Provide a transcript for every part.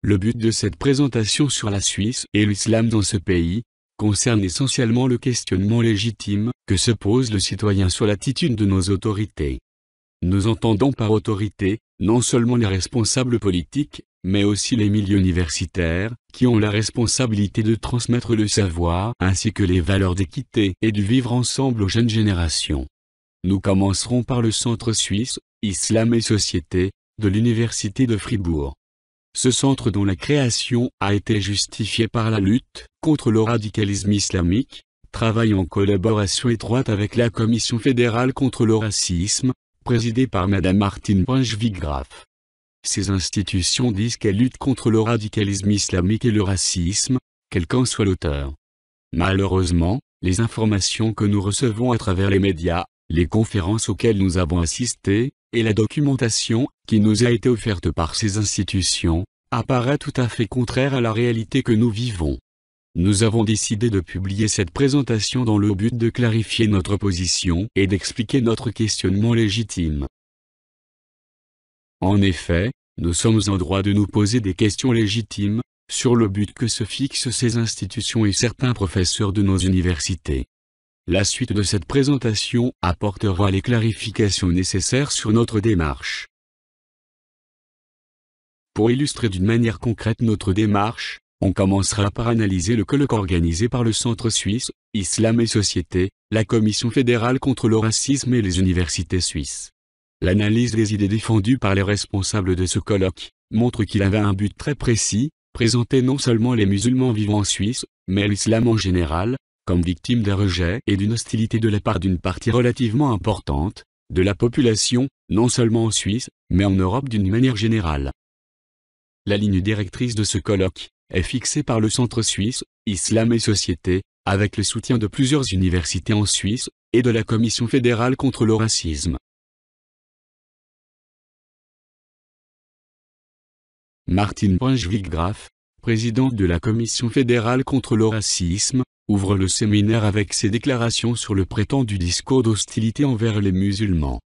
Le but de cette présentation sur la Suisse et l'islam dans ce pays concerne essentiellement le questionnement légitime que se pose le citoyen sur l'attitude de nos autorités. Nous entendons par autorité, non seulement les responsables politiques, mais aussi les milieux universitaires, qui ont la responsabilité de transmettre le savoir ainsi que les valeurs d'équité et du vivre ensemble aux jeunes générations. Nous commencerons par le Centre suisse, Islam et Société, de l'Université de Fribourg. Ce centre dont la création a été justifiée par la lutte contre le radicalisme islamique, travaille en collaboration étroite avec la Commission fédérale contre le racisme, présidée par Madame Martine Brunswick-Graf. Ces institutions disent qu'elles luttent contre le radicalisme islamique et le racisme, quel qu'en soit l'auteur. Malheureusement, les informations que nous recevons à travers les médias, les conférences auxquelles nous avons assisté, et la documentation qui nous a été offerte par ces institutions, apparaît tout à fait contraire à la réalité que nous vivons. Nous avons décidé de publier cette présentation dans le but de clarifier notre position et d'expliquer notre questionnement légitime. En effet, nous sommes en droit de nous poser des questions légitimes sur le but que se fixent ces institutions et certains professeurs de nos universités. La suite de cette présentation apportera les clarifications nécessaires sur notre démarche. Pour illustrer d'une manière concrète notre démarche, on commencera par analyser le colloque organisé par le Centre suisse, Islam et Société, la Commission fédérale contre le racisme et les universités suisses. L'analyse des idées défendues par les responsables de ce colloque montre qu'il avait un but très précis, présenter non seulement les musulmans vivant en Suisse, mais l'islam en général, comme victime d'un rejet et d'une hostilité de la part d'une partie relativement importante de la population, non seulement en Suisse, mais en Europe d'une manière générale. La ligne directrice de ce colloque est fixée par le Centre suisse, Islam et Société, avec le soutien de plusieurs universités en Suisse, et de la Commission fédérale contre le racisme. Martine Brunswick-Graf, présidente de la Commission fédérale contre le racisme, ouvre le séminaire avec ses déclarations sur le prétendu discours d'hostilité envers les musulmans.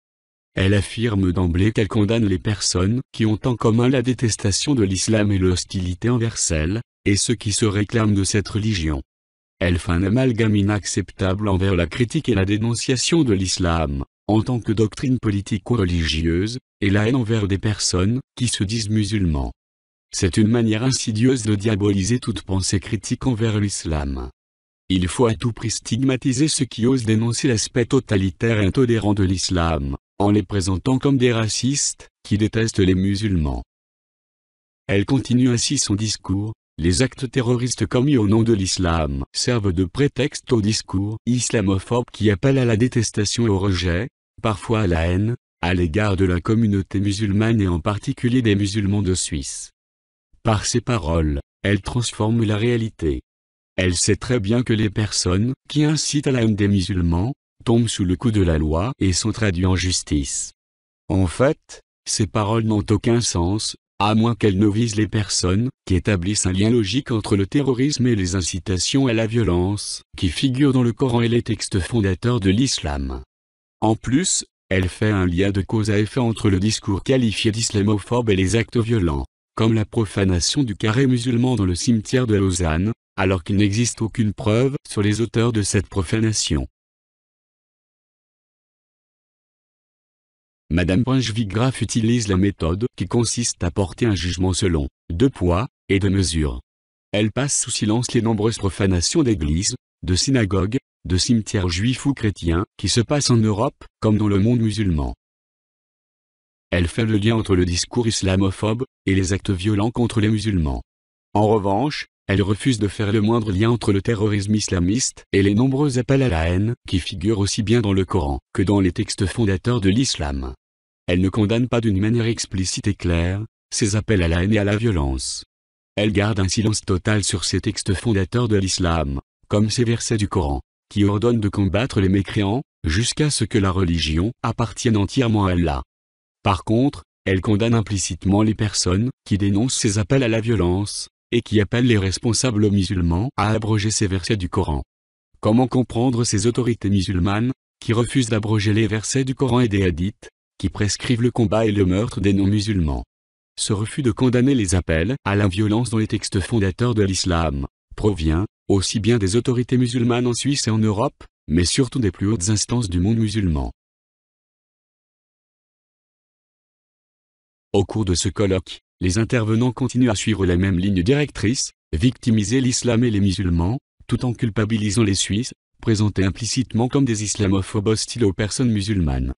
Elle affirme d'emblée qu'elle condamne les personnes qui ont en commun la détestation de l'islam et l'hostilité envers celles, et ceux qui se réclament de cette religion. Elle fait un amalgame inacceptable envers la critique et la dénonciation de l'islam, en tant que doctrine politique ou religieuse, et la haine envers des personnes qui se disent musulmans. C'est une manière insidieuse de diaboliser toute pensée critique envers l'islam. Il faut à tout prix stigmatiser ceux qui osent dénoncer l'aspect totalitaire et intolérant de l'islam, en les présentant comme des racistes, qui détestent les musulmans. Elle continue ainsi son discours: les actes terroristes commis au nom de l'islam servent de prétexte au discours islamophobe qui appelle à la détestation et au rejet, parfois à la haine, à l'égard de la communauté musulmane et en particulier des musulmans de Suisse. Par ces paroles, elle transforme la réalité. Elle sait très bien que les personnes qui incitent à la haine des musulmans tombent sous le coup de la loi et sont traduites en justice. En fait, ces paroles n'ont aucun sens, à moins qu'elles ne visent les personnes qui établissent un lien logique entre le terrorisme et les incitations à la violence, qui figurent dans le Coran et les textes fondateurs de l'islam. En plus, elle fait un lien de cause à effet entre le discours qualifié d'islamophobe et les actes violents, comme la profanation du carré musulman dans le cimetière de Lausanne, alors qu'il n'existe aucune preuve sur les auteurs de cette profanation. Madame Brunswick-Graf utilise la méthode qui consiste à porter un jugement selon 2 poids et 2 mesures. Elle passe sous silence les nombreuses profanations d'églises, de synagogues, de cimetières juifs ou chrétiens qui se passent en Europe comme dans le monde musulman. Elle fait le lien entre le discours islamophobe et les actes violents contre les musulmans. En revanche, elle refuse de faire le moindre lien entre le terrorisme islamiste et les nombreux appels à la haine qui figurent aussi bien dans le Coran que dans les textes fondateurs de l'islam. Elle ne condamne pas d'une manière explicite et claire ces appels à la haine et à la violence. Elle garde un silence total sur ces textes fondateurs de l'islam, comme ces versets du Coran, qui ordonnent de combattre les mécréants, jusqu'à ce que la religion appartienne entièrement à Allah. Par contre, elle condamne implicitement les personnes qui dénoncent ces appels à la violence, et qui appellent les responsables musulmans à abroger ces versets du Coran. Comment comprendre ces autorités musulmanes, qui refusent d'abroger les versets du Coran et des hadiths, qui prescrivent le combat et le meurtre des non-musulmans? Ce refus de condamner les appels à la violence dans les textes fondateurs de l'islam provient aussi bien des autorités musulmanes en Suisse et en Europe, mais surtout des plus hautes instances du monde musulman. Au cours de ce colloque, les intervenants continuent à suivre la même ligne directrice, victimiser l'islam et les musulmans, tout en culpabilisant les Suisses, présentés implicitement comme des islamophobes hostiles aux personnes musulmanes.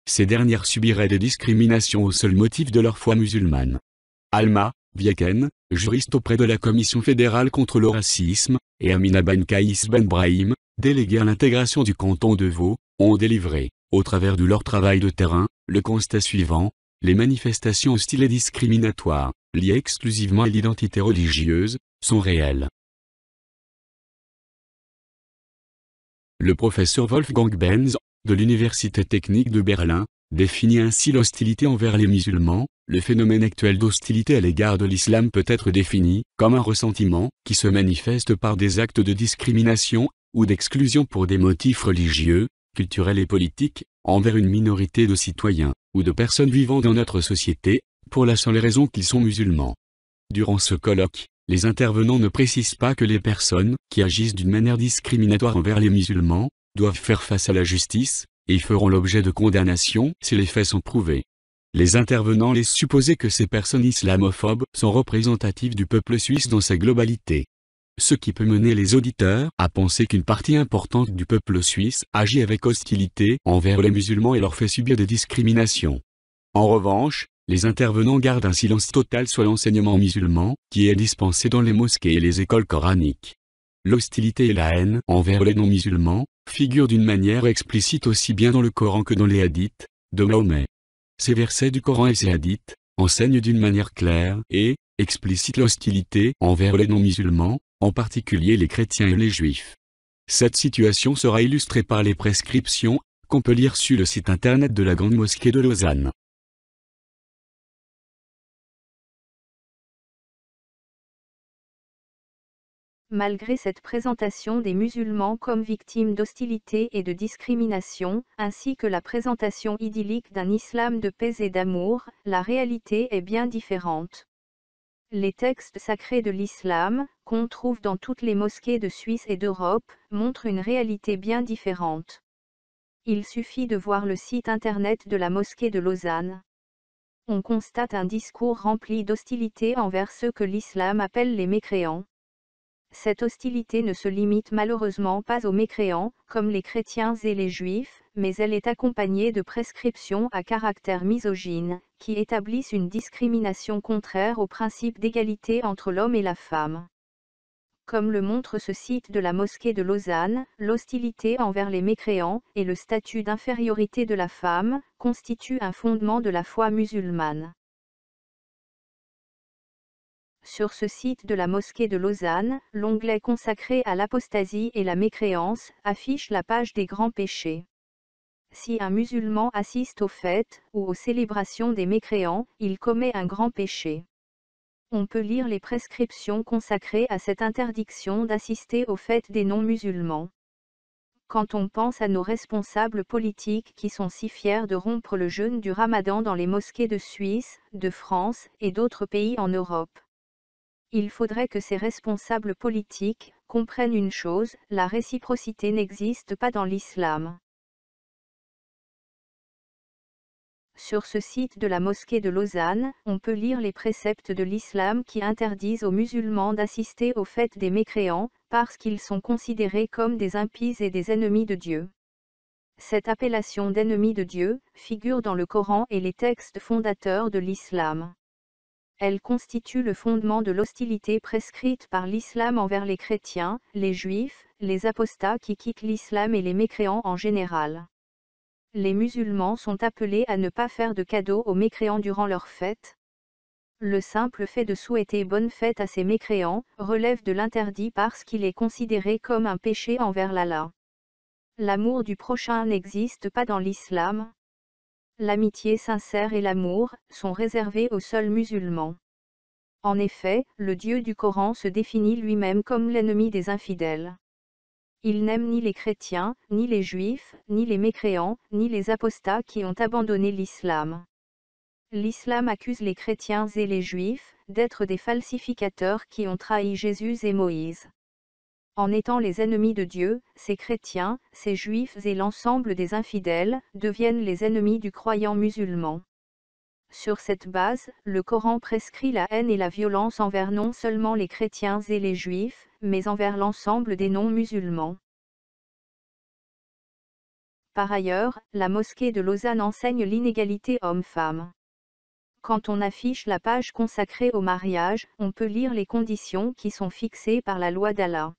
Ces dernières subiraient des discriminations au seul motif de leur foi musulmane. Alma Vieken, juriste auprès de la Commission fédérale contre le racisme, et Amina Ben Kaïs Ben Brahim, déléguée à l'intégration du canton de Vaud, ont délivré, au travers de leur travail de terrain, le constat suivant: les manifestations hostiles et discriminatoires, liées exclusivement à l'identité religieuse, sont réelles. Le professeur Wolfgang Benz, de l'Université technique de Berlin, définit ainsi l'hostilité envers les musulmans. Le phénomène actuel d'hostilité à l'égard de l'islam peut être défini comme un ressentiment qui se manifeste par des actes de discrimination ou d'exclusion pour des motifs religieux, culturels et politiques, envers une minorité de citoyens ou de personnes vivant dans notre société, pour la seule raison qu'ils sont musulmans. Durant ce colloque, les intervenants ne précisent pas que les personnes qui agissent d'une manière discriminatoire envers les musulmans doivent faire face à la justice et feront l'objet de condamnations si les faits sont prouvés. Les intervenants laissent supposer que ces personnes islamophobes sont représentatives du peuple suisse dans sa globalité. Ce qui peut mener les auditeurs à penser qu'une partie importante du peuple suisse agit avec hostilité envers les musulmans et leur fait subir des discriminations. En revanche, les intervenants gardent un silence total sur l'enseignement musulman, qui est dispensé dans les mosquées et les écoles coraniques. L'hostilité et la haine envers les non-musulmans figurent d'une manière explicite aussi bien dans le Coran que dans les hadiths de Mahomet. Ces versets du Coran et ces hadiths enseignent d'une manière claire et explicite l'hostilité envers les non-musulmans, en particulier les chrétiens et les juifs. Cette situation sera illustrée par les prescriptions qu'on peut lire sur le site internet de la Grande Mosquée de Lausanne. Malgré cette présentation des musulmans comme victimes d'hostilité et de discrimination, ainsi que la présentation idyllique d'un islam de paix et d'amour, la réalité est bien différente. Les textes sacrés de l'islam, qu'on trouve dans toutes les mosquées de Suisse et d'Europe, montrent une réalité bien différente. Il suffit de voir le site internet de la mosquée de Lausanne. On constate un discours rempli d'hostilité envers ceux que l'islam appelle les mécréants. Cette hostilité ne se limite malheureusement pas aux mécréants, comme les chrétiens et les juifs, mais elle est accompagnée de prescriptions à caractère misogyne, qui établissent une discrimination contraire au principe d'égalité entre l'homme et la femme. Comme le montre ce site de la mosquée de Lausanne, l'hostilité envers les mécréants, et le statut d'infériorité de la femme, constituent un fondement de la foi musulmane. Sur ce site de la mosquée de Lausanne, l'onglet consacré à l'apostasie et la mécréance affiche la page des grands péchés. Si un musulman assiste aux fêtes ou aux célébrations des mécréants, il commet un grand péché. On peut lire les prescriptions consacrées à cette interdiction d'assister aux fêtes des non-musulmans. Quand on pense à nos responsables politiques qui sont si fiers de rompre le jeûne du Ramadan dans les mosquées de Suisse, de France et d'autres pays en Europe. Il faudrait que ces responsables politiques comprennent une chose: la réciprocité n'existe pas dans l'islam. Sur ce site de la mosquée de Lausanne, on peut lire les préceptes de l'islam qui interdisent aux musulmans d'assister aux fêtes des mécréants, parce qu'ils sont considérés comme des impies et des ennemis de Dieu. Cette appellation d'ennemis de Dieu figure dans le Coran et les textes fondateurs de l'islam. Elle constitue le fondement de l'hostilité prescrite par l'islam envers les chrétiens, les juifs, les apostats qui quittent l'islam et les mécréants en général. Les musulmans sont appelés à ne pas faire de cadeaux aux mécréants durant leurs fêtes. Le simple fait de souhaiter bonne fête à ces mécréants relève de l'interdit parce qu'il est considéré comme un péché envers l'Allah. L'amour du prochain n'existe pas dans l'islam. L'amitié sincère et l'amour sont réservés aux seuls musulmans. En effet, le Dieu du Coran se définit lui-même comme l'ennemi des infidèles. Il n'aime ni les chrétiens, ni les juifs, ni les mécréants, ni les apostats qui ont abandonné l'islam. L'islam accuse les chrétiens et les juifs d'être des falsificateurs qui ont trahi Jésus et Moïse. En étant les ennemis de Dieu, ces chrétiens, ces juifs et l'ensemble des infidèles deviennent les ennemis du croyant musulman. Sur cette base, le Coran prescrit la haine et la violence envers non seulement les chrétiens et les juifs, mais envers l'ensemble des non-musulmans. Par ailleurs, la mosquée de Lausanne enseigne l'inégalité homme-femme. Quand on affiche la page consacrée au mariage, on peut lire les conditions qui sont fixées par la loi d'Allah.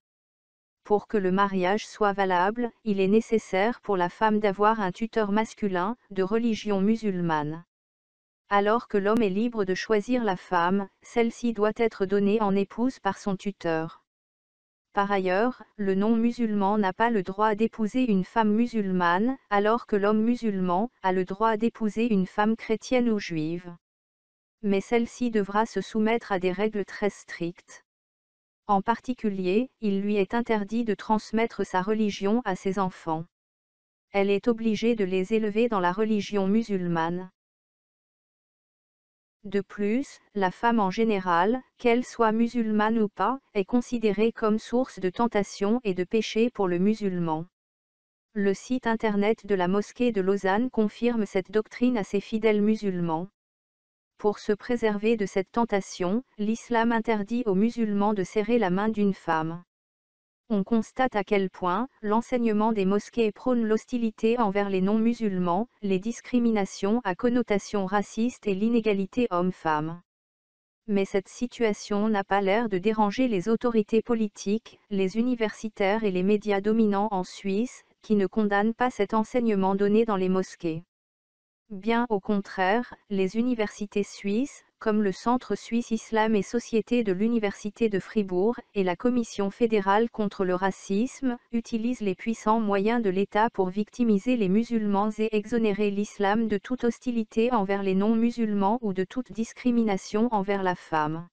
Pour que le mariage soit valable, il est nécessaire pour la femme d'avoir un tuteur masculin, de religion musulmane. Alors que l'homme est libre de choisir la femme, celle-ci doit être donnée en épouse par son tuteur. Par ailleurs, le non-musulman n'a pas le droit d'épouser une femme musulmane, alors que l'homme musulman a le droit d'épouser une femme chrétienne ou juive. Mais celle-ci devra se soumettre à des règles très strictes. En particulier, il lui est interdit de transmettre sa religion à ses enfants. Elle est obligée de les élever dans la religion musulmane. De plus, la femme en général, qu'elle soit musulmane ou pas, est considérée comme source de tentation et de péché pour le musulman. Le site internet de la mosquée de Lausanne confirme cette doctrine à ses fidèles musulmans. Pour se préserver de cette tentation, l'islam interdit aux musulmans de serrer la main d'une femme. On constate à quel point l'enseignement des mosquées prône l'hostilité envers les non-musulmans, les discriminations à connotation raciste et l'inégalité homme-femme. Mais cette situation n'a pas l'air de déranger les autorités politiques, les universitaires et les médias dominants en Suisse, qui ne condamnent pas cet enseignement donné dans les mosquées. Bien au contraire, les universités suisses, comme le Centre suisse Islam et Société de l'Université de Fribourg et la Commission fédérale contre le racisme, utilisent les puissants moyens de l'État pour victimiser les musulmans et exonérer l'islam de toute hostilité envers les non-musulmans ou de toute discrimination envers la femme.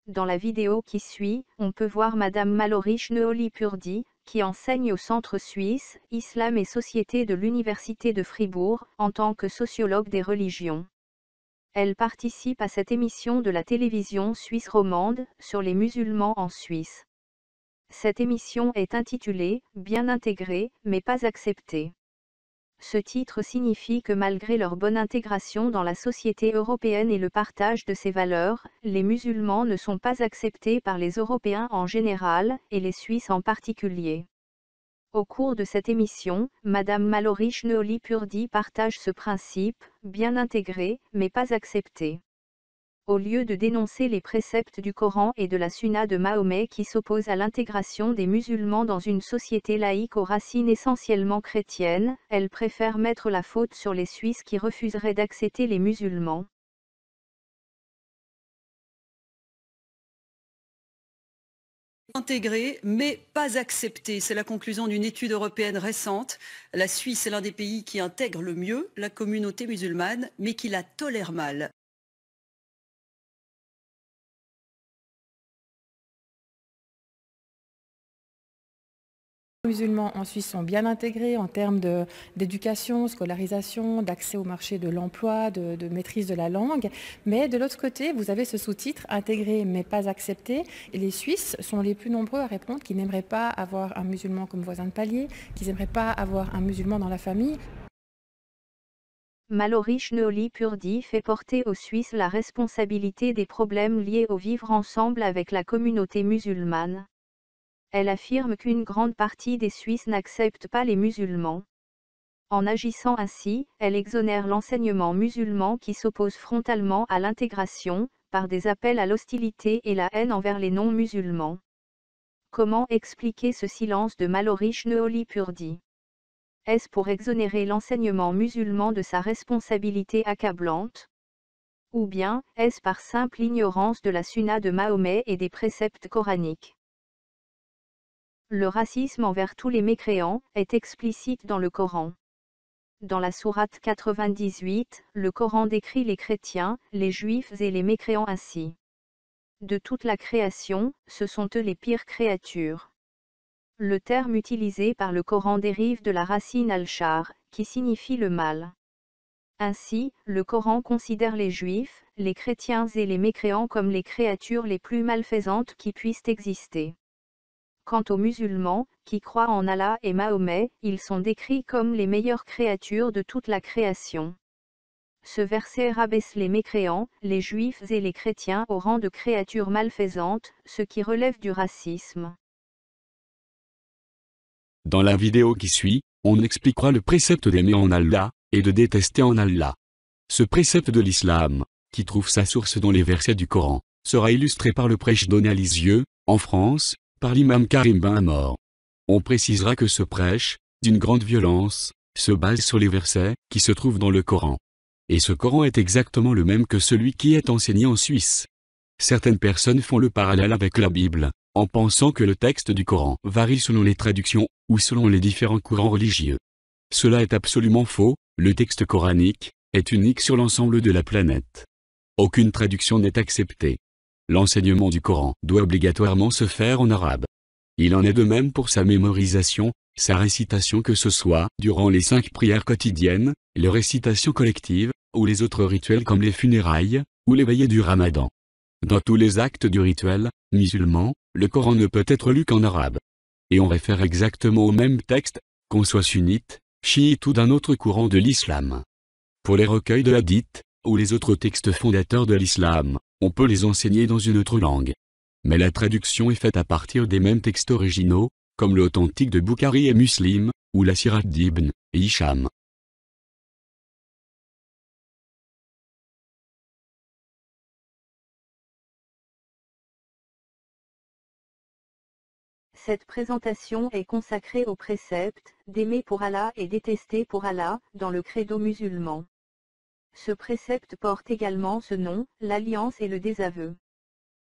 Dans la vidéo qui suit, on peut voir Madame Mallory Schneoli-Purdy, qui enseigne au Centre suisse, Islam et Société de l'Université de Fribourg, en tant que sociologue des religions. Elle participe à cette émission de la télévision suisse romande, sur les musulmans en Suisse. Cette émission est intitulée « Bien intégrés, mais pas acceptés ». Ce titre signifie que malgré leur bonne intégration dans la société européenne et le partage de ses valeurs, les musulmans ne sont pas acceptés par les Européens en général, et les Suisses en particulier. Au cours de cette émission, Madame Mallory Schneoli-Purdy partage ce principe, bien intégré, mais pas accepté. Au lieu de dénoncer les préceptes du Coran et de la Sunna de Mahomet qui s'opposent à l'intégration des musulmans dans une société laïque aux racines essentiellement chrétiennes, elle préfère mettre la faute sur les Suisses qui refuseraient d'accepter les musulmans. Intégré, mais pas accepté. C'est la conclusion d'une étude européenne récente. La Suisse est l'un des pays qui intègre le mieux la communauté musulmane, mais qui la tolère mal. Les musulmans en Suisse sont bien intégrés en termes d'éducation, scolarisation, d'accès au marché de l'emploi, de maîtrise de la langue. Mais de l'autre côté, vous avez ce sous-titre « Intégré mais pas accepté ». Et les Suisses sont les plus nombreux à répondre qu'ils n'aimeraient pas avoir un musulman comme voisin de palier, qu'ils n'aimeraient pas avoir un musulman dans la famille. Mallory Schneoli-Purdy fait porter aux Suisses la responsabilité des problèmes liés au vivre ensemble avec la communauté musulmane. Elle affirme qu'une grande partie des Suisses n'acceptent pas les musulmans. En agissant ainsi, elle exonère l'enseignement musulman qui s'oppose frontalement à l'intégration, par des appels à l'hostilité et la haine envers les non-musulmans. Comment expliquer ce silence de Mallory Schneoli-Purdy? Est-ce pour exonérer l'enseignement musulman de sa responsabilité accablante? Ou bien, est-ce par simple ignorance de la Sunna de Mahomet et des préceptes coraniques? Le racisme envers tous les mécréants est explicite dans le Coran. Dans la sourate 98, le Coran décrit les chrétiens, les juifs et les mécréants ainsi. De toute la création, ce sont eux les pires créatures. Le terme utilisé par le Coran dérive de la racine al-shar, qui signifie le mal. Ainsi, le Coran considère les juifs, les chrétiens et les mécréants comme les créatures les plus malfaisantes qui puissent exister. Quant aux musulmans, qui croient en Allah et Mahomet, ils sont décrits comme les meilleures créatures de toute la création. Ce verset rabaisse les mécréants, les juifs et les chrétiens au rang de créatures malfaisantes, ce qui relève du racisme. Dans la vidéo qui suit, on expliquera le précepte d'aimer en Allah, et de détester en Allah. Ce précepte de l'islam, qui trouve sa source dans les versets du Coran, sera illustré par le prêche donné à Lisieux, en France, par l'imam Karim Ben Amor. On précisera que ce prêche, d'une grande violence, se base sur les versets qui se trouvent dans le Coran. Et ce Coran est exactement le même que celui qui est enseigné en Suisse. Certaines personnes font le parallèle avec la Bible, en pensant que le texte du Coran varie selon les traductions, ou selon les différents courants religieux. Cela est absolument faux, le texte coranique est unique sur l'ensemble de la planète. Aucune traduction n'est acceptée. L'enseignement du Coran doit obligatoirement se faire en arabe. Il en est de même pour sa mémorisation, sa récitation que ce soit durant les 5 prières quotidiennes, les récitations collectives, ou les autres rituels comme les funérailles, ou les veillées du Ramadan. Dans tous les actes du rituel musulman, le Coran ne peut être lu qu'en arabe. Et on réfère exactement au même texte, qu'on soit sunnite, chiite ou d'un autre courant de l'islam. Pour les recueils de hadith, ou les autres textes fondateurs de l'islam, on peut les enseigner dans une autre langue. Mais la traduction est faite à partir des mêmes textes originaux, comme l'authentique de Bukhari et Muslim, ou la Sirat d'Ibn Hisham. Cette présentation est consacrée au précepte d'aimer pour Allah et détester pour Allah, dans le credo musulman. Ce précepte porte également ce nom, l'alliance et le désaveu.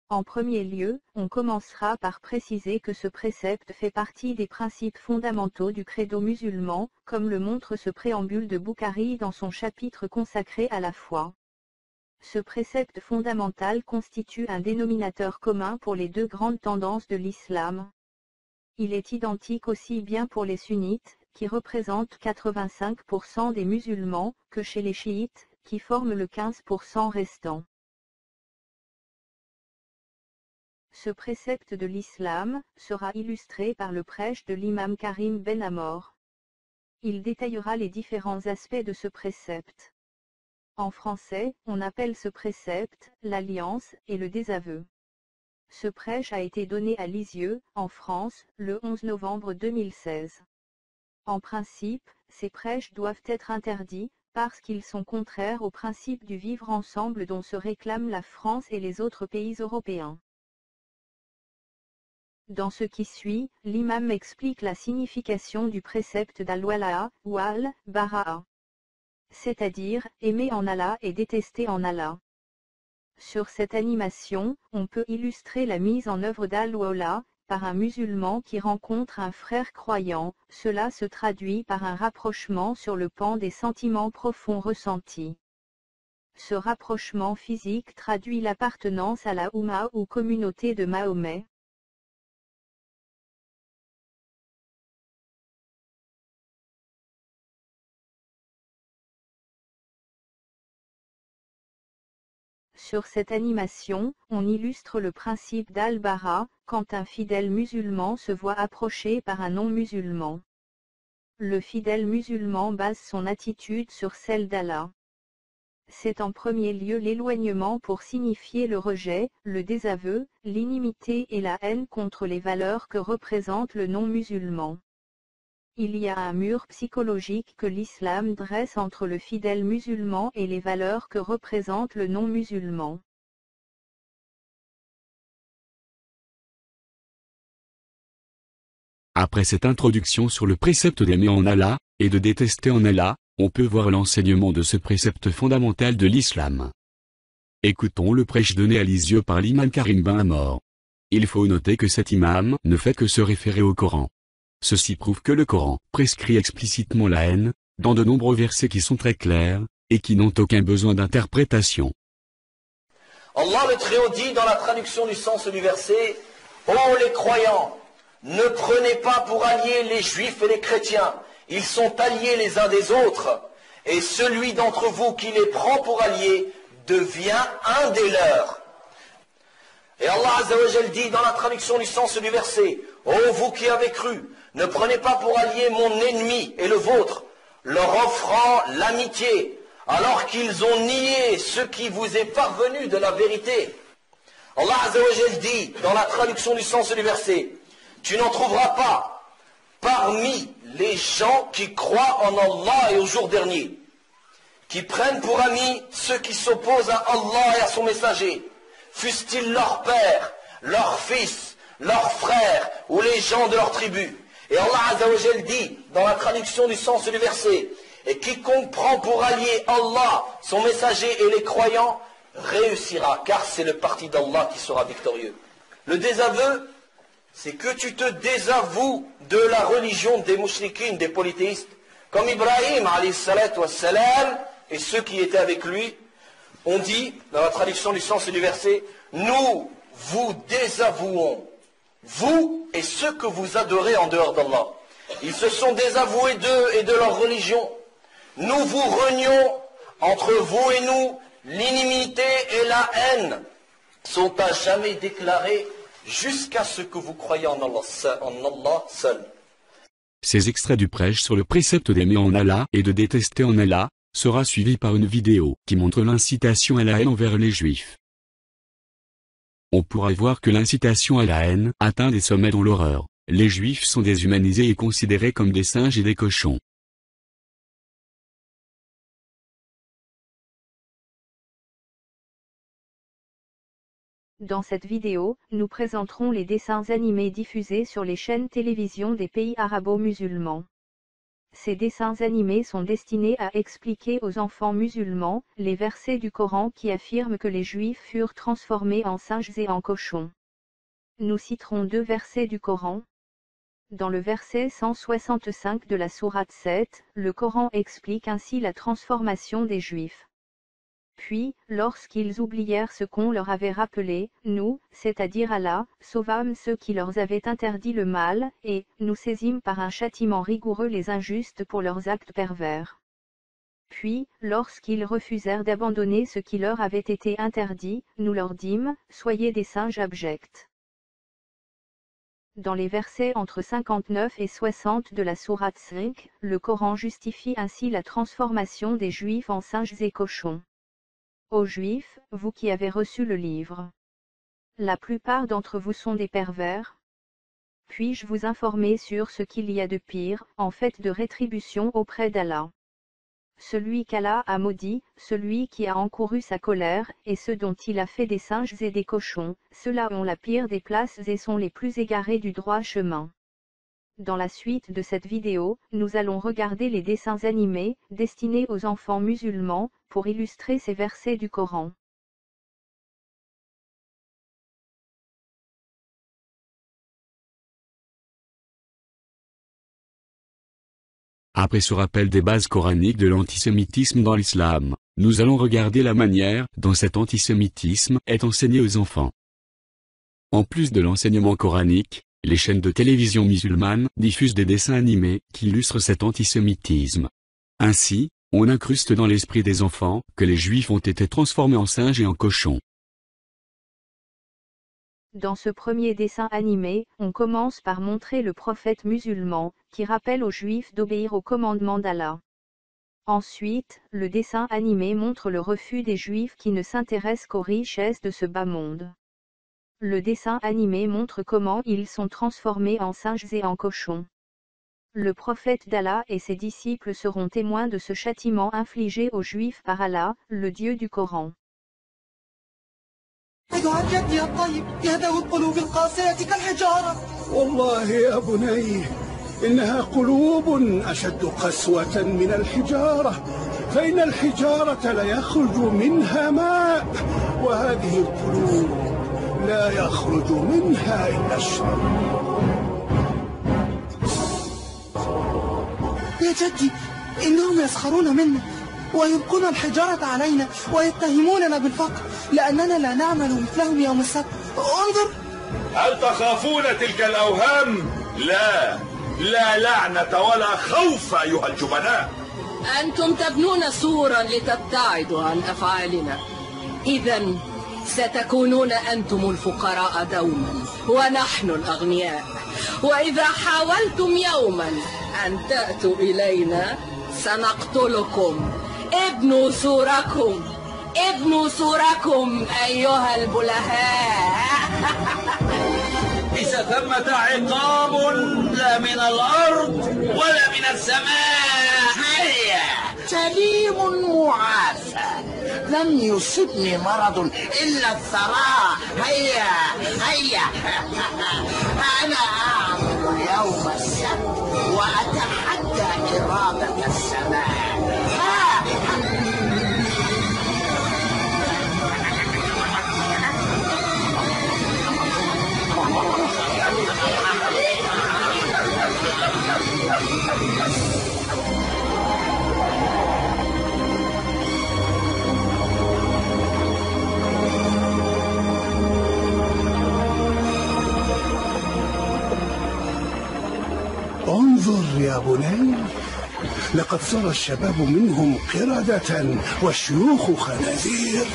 En premier lieu, on commencera par préciser que ce précepte fait partie des principes fondamentaux du credo musulman, comme le montre ce préambule de Bukhari dans son chapitre consacré à la foi. Ce précepte fondamental constitue un dénominateur commun pour les deux grandes tendances de l'islam. Il est identique aussi bien pour les sunnites, qui représentent 85% des musulmans, que chez les chiites, qui forment le 15% restant. Ce précepte de l'islam sera illustré par le prêche de l'imam Karim Ben Amor. Il détaillera les différents aspects de ce précepte. En français, on appelle ce précepte l'alliance et le désaveu. Ce prêche a été donné à Lisieux, en France, le 11 novembre 2016. En principe, ces prêches doivent être interdits, parce qu'ils sont contraires au principe du vivre ensemble dont se réclament la France et les autres pays européens. Dans ce qui suit, l'imam explique la signification du précepte d'al-wala'a ou al-bara'a. C'est-à-dire, aimer en Allah et détester en Allah. Sur cette animation, on peut illustrer la mise en œuvre d'al-wala, par un musulman qui rencontre un frère croyant, cela se traduit par un rapprochement sur le plan des sentiments profonds ressentis. Ce rapprochement physique traduit l'appartenance à la Oumma ou communauté de Mahomet. Sur cette animation, on illustre le principe d'al-bara, quand un fidèle musulman se voit approché par un non-musulman. Le fidèle musulman base son attitude sur celle d'Allah. C'est en premier lieu l'éloignement pour signifier le rejet, le désaveu, l'inimité et la haine contre les valeurs que représente le non-musulman. Il y a un mur psychologique que l'islam dresse entre le fidèle musulman et les valeurs que représente le non-musulman. Après cette introduction sur le précepte d'aimer en Allah, et de détester en Allah, on peut voir l'enseignement de ce précepte fondamental de l'islam. Écoutons le prêche donné à Lisieux par l'imam Karim Ben Amor. Il faut noter que cet imam ne fait que se référer au Coran. Ceci prouve que le Coran prescrit explicitement la haine, dans de nombreux versets qui sont très clairs, et qui n'ont aucun besoin d'interprétation. Allah le Très-Haut dit dans la traduction du sens du verset, « Ô les croyants, ne prenez pas pour alliés les juifs et les chrétiens, ils sont alliés les uns des autres, et celui d'entre vous qui les prend pour alliés devient un des leurs. » Et Allah Azza wa Jal dit dans la traduction du sens du verset, « Ô vous qui avez cru, ne prenez pas pour alliés mon ennemi et le vôtre, leur offrant l'amitié, alors qu'ils ont nié ce qui vous est parvenu de la vérité. » Allah Azza wa Jal dit dans la traduction du sens du verset, « Tu n'en trouveras pas parmi les gens qui croient en Allah et au jour dernier, qui prennent pour amis ceux qui s'opposent à Allah et à son messager, fussent-ils leur père, leur fils, leurs frères ou les gens de leur tribu. » Et Allah Azza wa Jal dit dans la traduction du sens du verset, « Et quiconque prend pour allié Allah, son messager et les croyants, réussira, car c'est le parti d'Allah qui sera victorieux. » Le désaveu, c'est que tu te désavoues de la religion des mouchrikines, des polythéistes, comme Ibrahim alayhi salatu wassalam et ceux qui étaient avec lui, ont dit, dans la traduction du sens du verset, « Nous vous désavouons, vous et ceux que vous adorez en dehors d'Allah. » Ils se sont désavoués d'eux et de leur religion. Nous vous renions, entre vous et nous, l'inimité et la haine sont à jamais déclarées jusqu'à ce que vous croyez en Allah seul. Ces extraits du prêche sur le précepte d'aimer en Allah et de détester en Allah sera suivi par une vidéo qui montre l'incitation à la haine envers les Juifs. On pourra voir que l'incitation à la haine atteint des sommets dans l'horreur. Les Juifs sont déshumanisés et considérés comme des singes et des cochons. Dans cette vidéo, nous présenterons les dessins animés diffusés sur les chaînes télévision des pays arabo-musulmans. Ces dessins animés sont destinés à expliquer aux enfants musulmans les versets du Coran qui affirment que les Juifs furent transformés en singes et en cochons. Nous citerons 2 versets du Coran. Dans le verset 165 de la sourate 7, le Coran explique ainsi la transformation des Juifs. Puis, lorsqu'ils oublièrent ce qu'on leur avait rappelé, nous, c'est-à-dire Allah, sauvâmes ceux qui leur avaient interdit le mal, et nous saisîmes par un châtiment rigoureux les injustes pour leurs actes pervers. Puis, lorsqu'ils refusèrent d'abandonner ce qui leur avait été interdit, nous leur dîmes, soyez des singes abjects. Dans les versets entre 59 et 60 de la sourate 5, le Coran justifie ainsi la transformation des Juifs en singes et cochons. Ô Juifs, vous qui avez reçu le livre. La plupart d'entre vous sont des pervers. Puis-je vous informer sur ce qu'il y a de pire, en fait de rétribution auprès d'Allah? Celui qu'Allah a maudit, celui qui a encouru sa colère, et ceux dont il a fait des singes et des cochons, ceux-là ont la pire des places et sont les plus égarés du droit chemin. Dans la suite de cette vidéo, nous allons regarder les dessins animés, destinés aux enfants musulmans, pour illustrer ces versets du Coran. Après ce rappel des bases coraniques de l'antisémitisme dans l'islam, nous allons regarder la manière dont cet antisémitisme est enseigné aux enfants. En plus de l'enseignement coranique, les chaînes de télévision musulmanes diffusent des dessins animés qui illustrent cet antisémitisme. Ainsi, on incruste dans l'esprit des enfants que les Juifs ont été transformés en singes et en cochons. Dans ce premier dessin animé, on commence par montrer le prophète musulman, qui rappelle aux Juifs d'obéir aux commandements d'Allah. Ensuite, le dessin animé montre le refus des Juifs qui ne s'intéressent qu'aux richesses de ce bas monde. Le dessin animé montre comment ils sont transformés en singes et en cochons. Le prophète d'Allah et ses disciples seront témoins de ce châtiment infligé aux Juifs par Allah, le Dieu du Coran. إنها قلوب أشد قسوة من الحجارة فإن الحجارة لا يخرج منها ماء وهذه القلوب لا يخرج منها إلا الشر. يا جدي إنهم يسخرون منا ويلقون الحجارة علينا ويتهموننا بالفقر لأننا لا نعمل مثلهم يوم السبت. انظر. هل تخافون تلك الأوهام؟ لا، لا لعنة ولا خوف أيها الجبناء. أنتم تبنون سورا لتبتعدوا عن أفعالنا، إذن ستكونون أنتم الفقراء دوما ونحن الأغنياء. وإذا حاولتم يوما أن تأتوا إلينا سنقتلكم. ابنوا سوركم، ابنوا سوركم أيها البلهاء. ليس ثمة عقاب لا من الأرض ولا من السماء. هيا سليم معافى، لم يصبني مرض إلا الثراء. هيا هيا أنا أعمل يوم السبت وأتحدى إرادة السماء. انظر يا بني، لقد صار الشباب منهم قردة والشيوخ خنازير.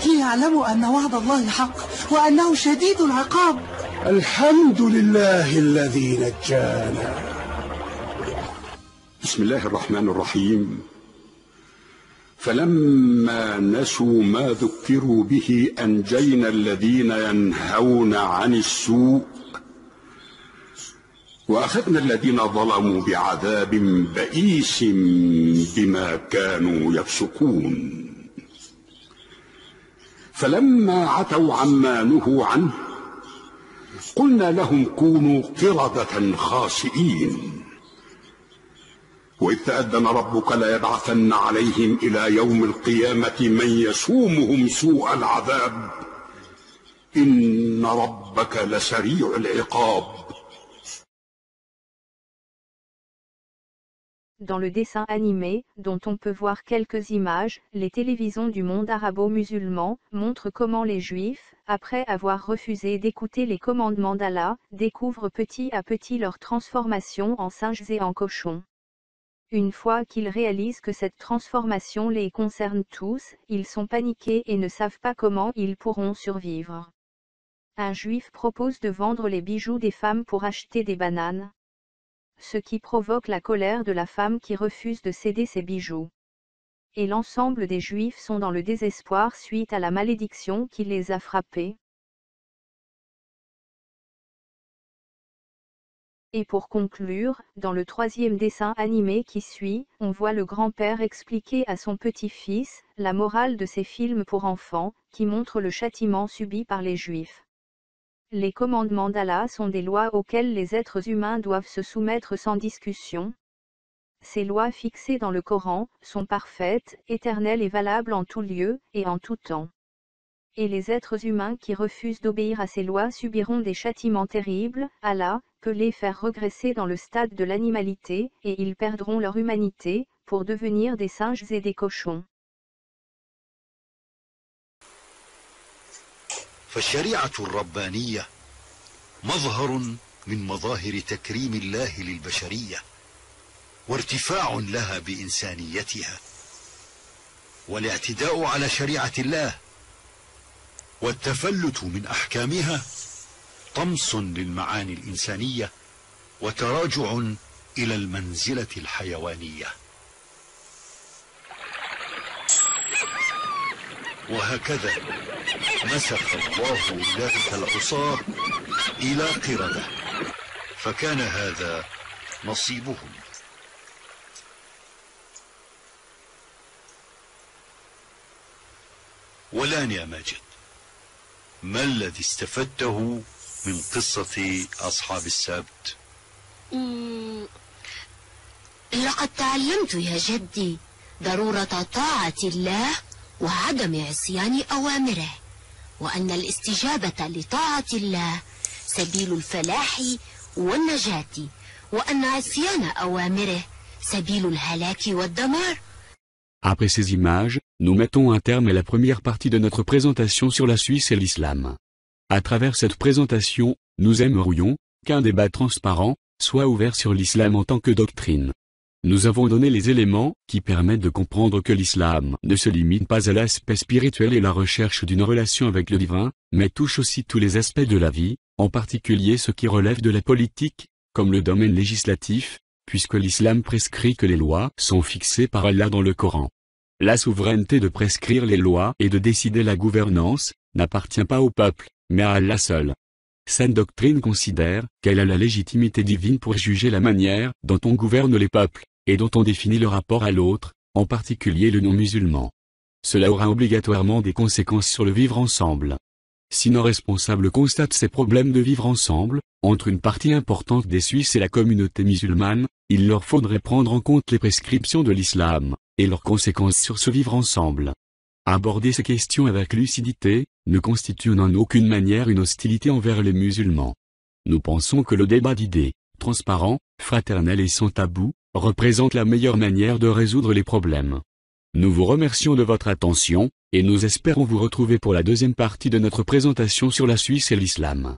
ليعلموا أن وعد الله حق وأنه شديد العقاب. الحمد لله الذي نجانا. بسم الله الرحمن الرحيم. فلما نسوا ما ذكروا به أنجينا الذين ينهون عن السوء وأخذنا الذين ظلموا بعذاب بئيس بما كانوا يفسقون. فلما عتوا عما نهوا عنه قلنا لهم كونوا قردة خاسئين. وإذ تأذن ربك ليبعثن عليهم إلى يوم القيامة من يسومهم سوء العذاب إن ربك لسريع العقاب. Dans le dessin animé, dont on peut voir quelques images, les télévisions du monde arabo-musulman montrent comment les Juifs, après avoir refusé d'écouter les commandements d'Allah, découvrent petit à petit leur transformation en singes et en cochons. Une fois qu'ils réalisent que cette transformation les concerne tous, ils sont paniqués et ne savent pas comment ils pourront survivre. Un Juif propose de vendre les bijoux des femmes pour acheter des bananes, ce qui provoque la colère de la femme qui refuse de céder ses bijoux. Et l'ensemble des Juifs sont dans le désespoir suite à la malédiction qui les a frappés. Et pour conclure, dans le troisième dessin animé qui suit, on voit le grand-père expliquer à son petit-fils la morale de ces films pour enfants, qui montrent le châtiment subi par les Juifs. Les commandements d'Allah sont des lois auxquelles les êtres humains doivent se soumettre sans discussion. Ces lois fixées dans le Coran sont parfaites, éternelles et valables en tout lieu et en tout temps. Et les êtres humains qui refusent d'obéir à ces lois subiront des châtiments terribles. Allah peut les faire regresser dans le stade de l'animalité, et ils perdront leur humanité, pour devenir des singes et des cochons. فالشريعة الربانية مظهر من مظاهر تكريم الله للبشرية وارتفاع لها بإنسانيتها، والاعتداء على شريعة الله والتفلت من أحكامها طمس للمعاني الإنسانية وتراجع إلى المنزلة الحيوانية. وهكذا مسخ الله أولئك العصاة إلى قردة، فكان هذا نصيبهم. والآن يا ماجد، ما الذي استفدته من قصة أصحاب السبت؟ لقد تعلمت يا جدي ضرورة طاعة الله وعدم عصيان أوامره، وأن الاستجابة لطاعة الله سبيل الفلاح والنجاة، وأن عصيان أوامره سبيل الهلاك والدمار. Après ces images, nous mettons un terme à la première partie de notre présentation sur la Suisse et l'islam. À travers cette présentation, nous aimerions qu'un débat transparent soit ouvert sur l'islam en tant que doctrine. Nous avons donné les éléments qui permettent de comprendre que l'islam ne se limite pas à l'aspect spirituel et la recherche d'une relation avec le divin, mais touche aussi tous les aspects de la vie, en particulier ce qui relève de la politique, comme le domaine législatif, puisque l'islam prescrit que les lois sont fixées par Allah dans le Coran. La souveraineté de prescrire les lois et de décider la gouvernance n'appartient pas au peuple, mais à Allah seul. Cette doctrine considère qu'elle a la légitimité divine pour juger la manière dont on gouverne les peuples, et dont on définit le rapport à l'autre, en particulier le non-musulman. Cela aura obligatoirement des conséquences sur le vivre ensemble. Si nos responsables constatent ces problèmes de vivre ensemble, entre une partie importante des Suisses et la communauté musulmane, il leur faudrait prendre en compte les prescriptions de l'islam, et leurs conséquences sur ce vivre ensemble. Aborder ces questions avec lucidité, ne constitue en aucune manière une hostilité envers les musulmans. Nous pensons que le débat d'idées, transparent, fraternel et sans tabou, représente la meilleure manière de résoudre les problèmes. Nous vous remercions de votre attention, et nous espérons vous retrouver pour la deuxième partie de notre présentation sur la Suisse et l'islam.